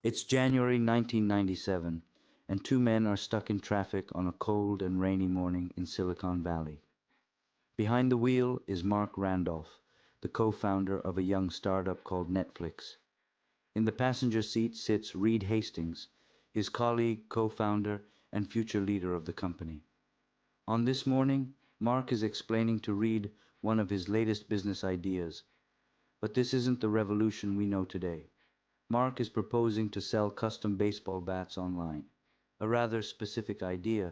It's January 1997, and two men are stuck in traffic on a cold and rainy morning in Silicon Valley. Behind the wheel is Mark Randolph, the co-founder of a young startup called Netflix. In the passenger seat sits Reed Hastings, his colleague, co-founder, and future leader of the company. On this morning, Mark is explaining to Reed one of his latest business ideas. But this isn't the revolution we know today. Mark is proposing to sell custom baseball bats online, a rather specific idea,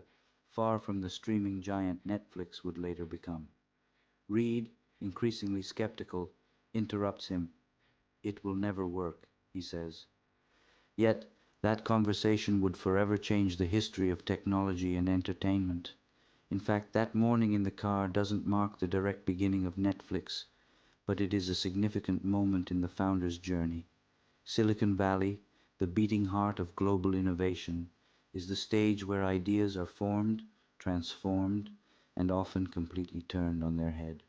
far from the streaming giant Netflix would later become. Reed, increasingly skeptical, interrupts him. "It will never work," he says. Yet, that conversation would forever change the history of technology and entertainment. In fact, that morning in the car doesn't mark the direct beginning of Netflix, but it is a significant moment in the founder's journey. Silicon Valley, the beating heart of global innovation, is the stage where ideas are formed, transformed, and often completely turned on their head.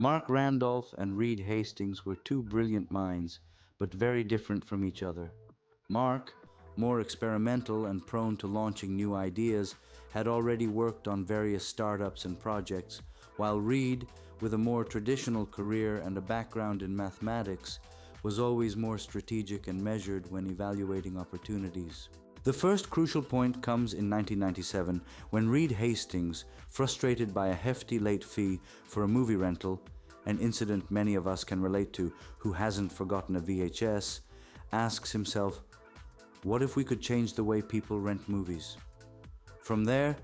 Mark Randolph and Reed Hastings were two brilliant minds, but very different from each other. Mark, more experimental and prone to launching new ideas, had already worked on various startups and projects, while Reed, with a more traditional career and a background in mathematics, was always more strategic and measured when evaluating opportunities. The first crucial point comes in 1997 when Reed Hastings, frustrated by a hefty late fee for a movie rental, an incident many of us can relate to who hasn't forgotten a VHS, asks himself, what if we could change the way people rent movies? From there,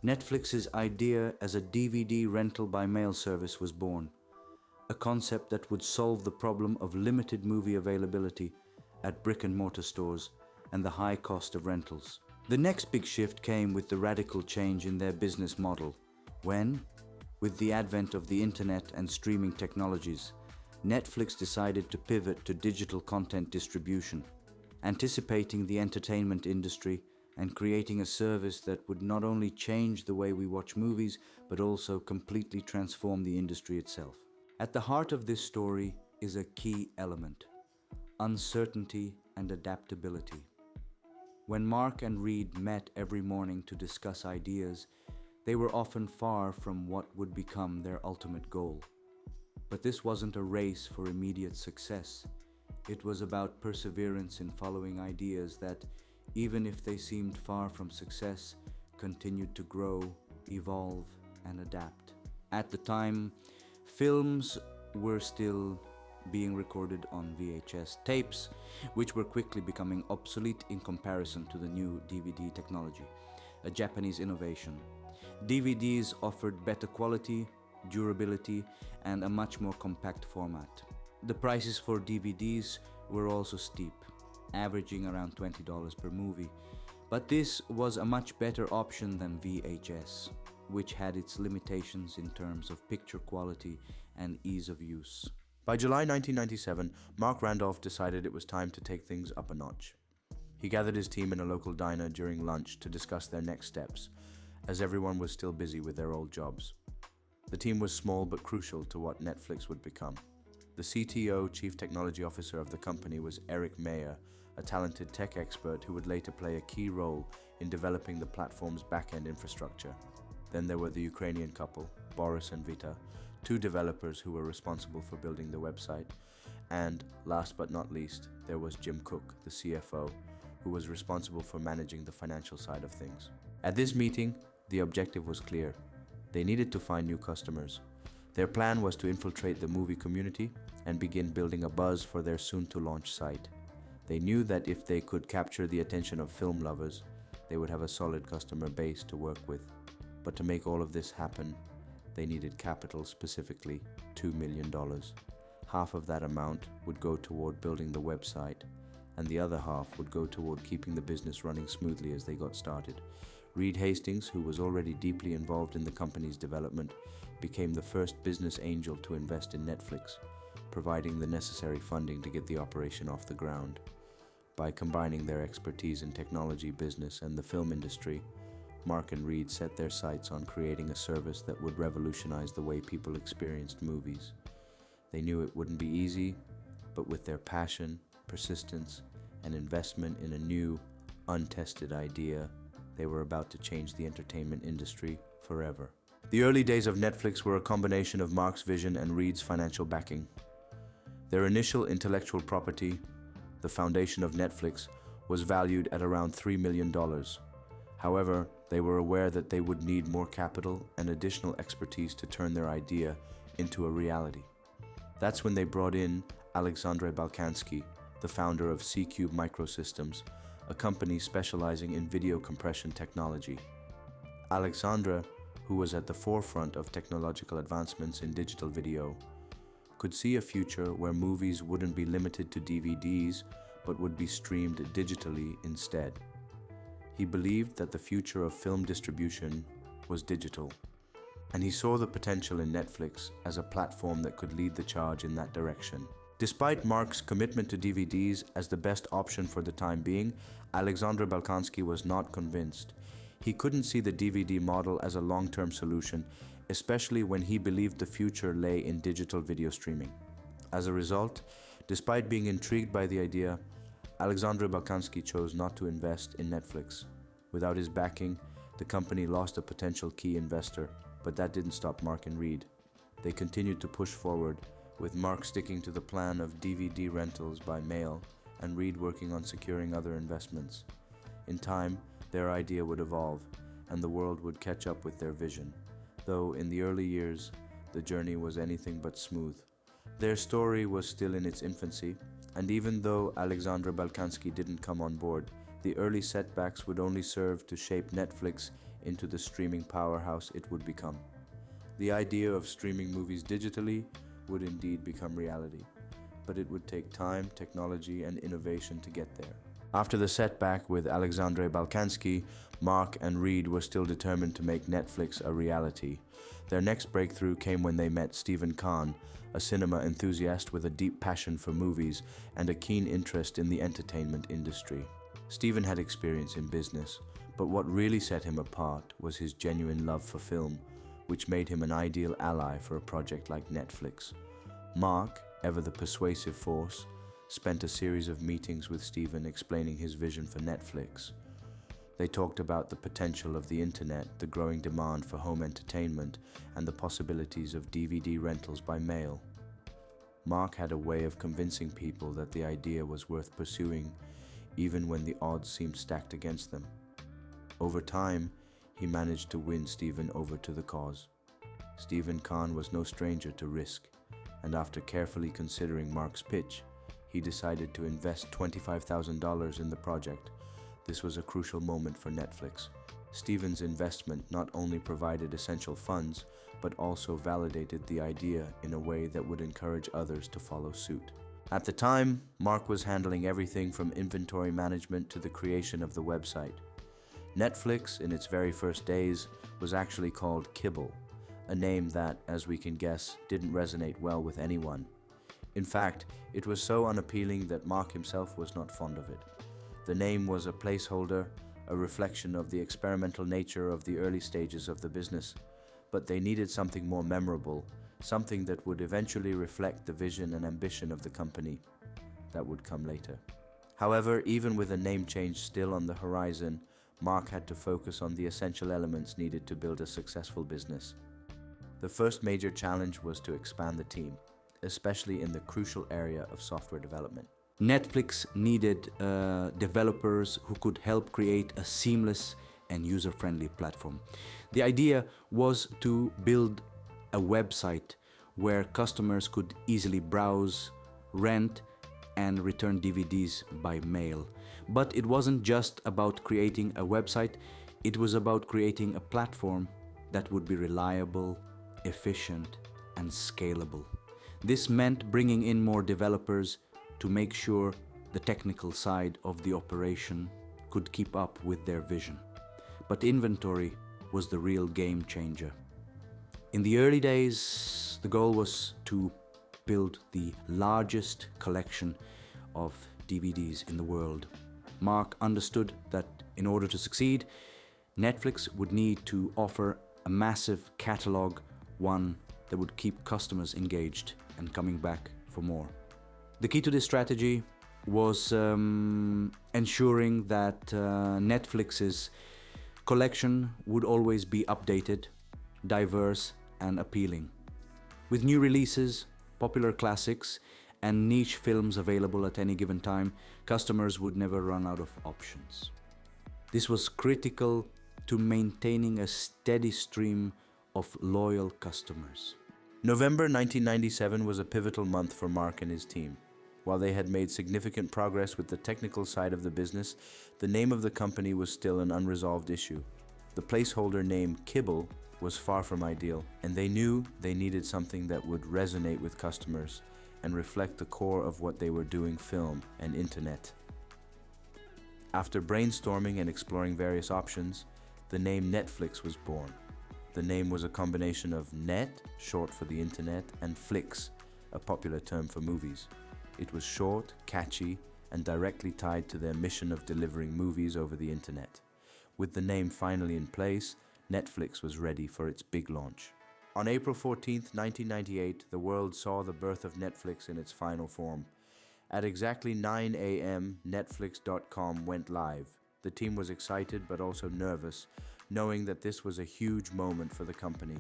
Netflix's idea as a DVD rental by mail service was born, a concept that would solve the problem of limited movie availability at brick-and-mortar stores and the high cost of rentals. The next big shift came with the radical change in their business model, when, with the advent of the internet and streaming technologies, Netflix decided to pivot to digital content distribution, anticipating the entertainment industry and creating a service that would not only change the way we watch movies, but also completely transform the industry itself. At the heart of this story is a key element: uncertainty and adaptability. When Mark and Reed met every morning to discuss ideas, they were often far from what would become their ultimate goal. But this wasn't a race for immediate success. It was about perseverance in following ideas that, even if they seemed far from success, continued to grow, evolve, and adapt. At the time, films were still being recorded on VHS tapes, which were quickly becoming obsolete in comparison to the new DVD technology, a Japanese innovation. DVDs offered better quality, durability, and a much more compact format. The prices for DVDs were also steep, averaging around $20 per movie, but this was a much better option than VHS, which had its limitations in terms of picture quality and ease of use. By July 1997, Mark Randolph decided it was time to take things up a notch. He gathered his team in a local diner during lunch to discuss their next steps, as everyone was still busy with their old jobs. The team was small but crucial to what Netflix would become. The CTO, Chief Technology Officer of the company, was Eric Mayer, a talented tech expert who would later play a key role in developing the platform's back-end infrastructure. Then there were the Ukrainian couple, Boris and Vita, two developers who were responsible for building the website. And last but not least, there was Jim Cook, the CFO, who was responsible for managing the financial side of things. At this meeting, the objective was clear. They needed to find new customers. Their plan was to infiltrate the movie community and begin building a buzz for their soon-to-launch site. They knew that if they could capture the attention of film lovers, they would have a solid customer base to work with. But to make all of this happen, they needed capital, specifically $2 million. Half of that amount would go toward building the website, and the other half would go toward keeping the business running smoothly as they got started. Reed Hastings, who was already deeply involved in the company's development, became the first business angel to invest in Netflix, providing the necessary funding to get the operation off the ground. By combining their expertise in technology, business, and the film industry, Mark and Reed set their sights on creating a service that would revolutionize the way people experienced movies. They knew it wouldn't be easy, but with their passion, persistence, and investment in a new, untested idea, they were about to change the entertainment industry forever. The early days of Netflix were a combination of Mark's vision and Reed's financial backing. Their initial intellectual property, the foundation of Netflix, was valued at around $3 million. However, they were aware that they would need more capital and additional expertise to turn their idea into a reality. That's when they brought in Alexandre Balkansky, the founder of C-Cube Microsystems, a company specializing in video compression technology. Alexandre, who was at the forefront of technological advancements in digital video, could see a future where movies wouldn't be limited to DVDs, but would be streamed digitally instead. He believed that the future of film distribution was digital, and he saw the potential in Netflix as a platform that could lead the charge in that direction. Despite Mark's commitment to DVDs as the best option for the time being, Alexandre Balkansky was not convinced. He couldn't see the DVD model as a long-term solution, especially when he believed the future lay in digital video streaming. As a result, despite being intrigued by the idea, Alexandre Balkansky chose not to invest in Netflix. Without his backing, the company lost a potential key investor, but that didn't stop Mark and Reed. They continued to push forward, with Mark sticking to the plan of DVD rentals by mail and Reed working on securing other investments. In time, their idea would evolve, and the world would catch up with their vision. Though in the early years, the journey was anything but smooth. Their story was still in its infancy, and even though Alexandre Balkansky didn't come on board, the early setbacks would only serve to shape Netflix into the streaming powerhouse it would become. The idea of streaming movies digitally would indeed become reality, but it would take time, technology, and innovation to get there. After the setback with Alexandre Balkansky, Mark and Reed were still determined to make Netflix a reality. Their next breakthrough came when they met Stephen Kahn, a cinema enthusiast with a deep passion for movies and a keen interest in the entertainment industry. Stephen had experience in business, but what really set him apart was his genuine love for film, which made him an ideal ally for a project like Netflix. Mark, ever the persuasive force, spent a series of meetings with Stephen explaining his vision for Netflix. They talked about the potential of the internet, the growing demand for home entertainment, and the possibilities of DVD rentals by mail. Mark had a way of convincing people that the idea was worth pursuing, even when the odds seemed stacked against them. Over time, he managed to win Stephen over to the cause. Stephen Kahn was no stranger to risk, and after carefully considering Mark's pitch, he decided to invest $25,000 in the project. This was a crucial moment for Netflix. Stephen's investment not only provided essential funds, but also validated the idea in a way that would encourage others to follow suit. At the time, Mark was handling everything from inventory management to the creation of the website. Netflix, in its very first days, was actually called Kibble, a name that, as we can guess, didn't resonate well with anyone. In fact, it was so unappealing that Mark himself was not fond of it. The name was a placeholder, a reflection of the experimental nature of the early stages of the business, but they needed something more memorable, something that would eventually reflect the vision and ambition of the company. That would come later. However, even with a name change still on the horizon, Mark had to focus on the essential elements needed to build a successful business. The first major challenge was to expand the team, especially in the crucial area of software development. Netflix needed developers who could help create a seamless and user-friendly platform. The idea was to build a website where customers could easily browse, rent, and return DVDs by mail. But it wasn't just about creating a website, it was about creating a platform that would be reliable, efficient, and scalable. This meant bringing in more developers to make sure the technical side of the operation could keep up with their vision. But inventory was the real game changer. In the early days, the goal was to build the largest collection of DVDs in the world. Mark understood that in order to succeed, Netflix would need to offer a massive catalog, one that would keep customers engaged and coming back for more. The key to this strategy was ensuring that Netflix's collection would always be updated, diverse, and appealing. With new releases, popular classics, and niche films available at any given time, customers would never run out of options. This was critical to maintaining a steady stream of loyal customers. November 1997 was a pivotal month for Mark and his team. While they had made significant progress with the technical side of the business, the name of the company was still an unresolved issue. The placeholder name Kibble was far from ideal, and they knew they needed something that would resonate with customers and reflect the core of what they were doing: film and internet. After brainstorming and exploring various options, the name Netflix was born. The name was a combination of net, short for the internet, and flicks, a popular term for movies. It was short, catchy, and directly tied to their mission of delivering movies over the internet. With the name finally in place, Netflix was ready for its big launch. On April 14, 1998, the world saw the birth of Netflix in its final form. At exactly 9 a.m., Netflix.com went live. The team was excited but also nervous, knowing that this was a huge moment for the company.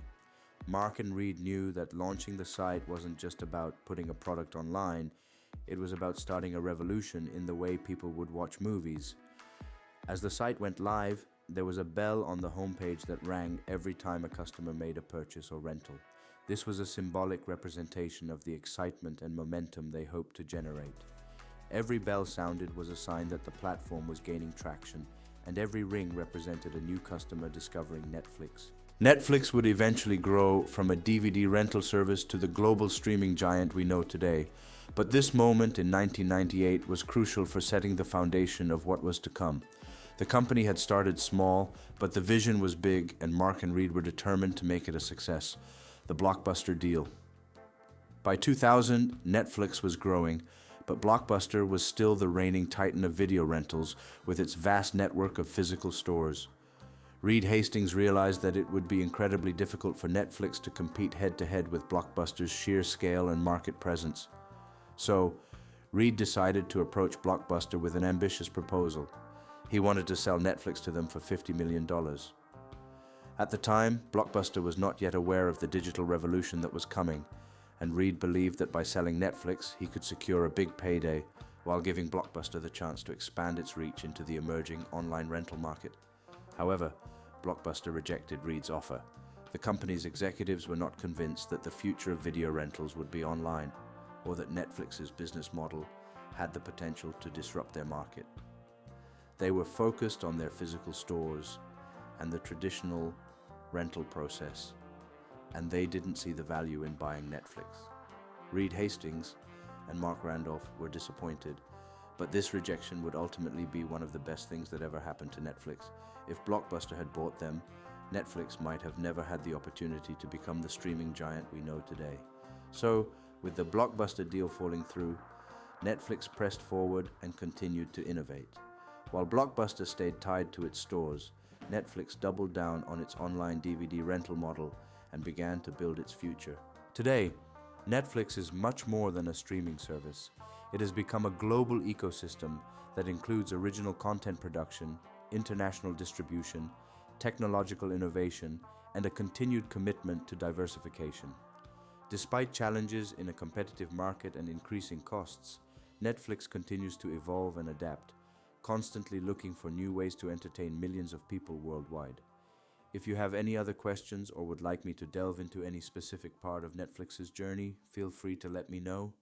Mark and Reed knew that launching the site wasn't just about putting a product online, it was about starting a revolution in the way people would watch movies. As the site went live, there was a bell on the homepage that rang every time a customer made a purchase or rental. This was a symbolic representation of the excitement and momentum they hoped to generate. Every bell sounded was a sign that the platform was gaining traction, and every ring represented a new customer discovering Netflix. Netflix would eventually grow from a DVD rental service to the global streaming giant we know today. But this moment in 1998 was crucial for setting the foundation of what was to come. The company had started small, but the vision was big, and Mark and Reed were determined to make it a success. The blockbuster deal. By 2000, Netflix was growing, but Blockbuster was still the reigning titan of video rentals with its vast network of physical stores. Reed Hastings realized that it would be incredibly difficult for Netflix to compete head-to-head with Blockbuster's sheer scale and market presence. So, Reed decided to approach Blockbuster with an ambitious proposal. He wanted to sell Netflix to them for $50 million. At the time, Blockbuster was not yet aware of the digital revolution that was coming, and Reed believed that by selling Netflix, he could secure a big payday while giving Blockbuster the chance to expand its reach into the emerging online rental market. However, Blockbuster rejected Reed's offer. The company's executives were not convinced that the future of video rentals would be online, or that Netflix's business model had the potential to disrupt their market. They were focused on their physical stores and the traditional rental process, and they didn't see the value in buying Netflix. Reed Hastings and Mark Randolph were disappointed, but this rejection would ultimately be one of the best things that ever happened to Netflix. If Blockbuster had bought them, Netflix might have never had the opportunity to become the streaming giant we know today. So, with the Blockbuster deal falling through, Netflix pressed forward and continued to innovate. While Blockbuster stayed tied to its stores, Netflix doubled down on its online DVD rental model and began to build its future. Today, Netflix is much more than a streaming service. It has become a global ecosystem that includes original content production, international distribution, technological innovation, and a continued commitment to diversification. Despite challenges in a competitive market and increasing costs, Netflix continues to evolve and adapt, constantly looking for new ways to entertain millions of people worldwide. If you have any other questions or would like me to delve into any specific part of Netflix's journey, feel free to let me know.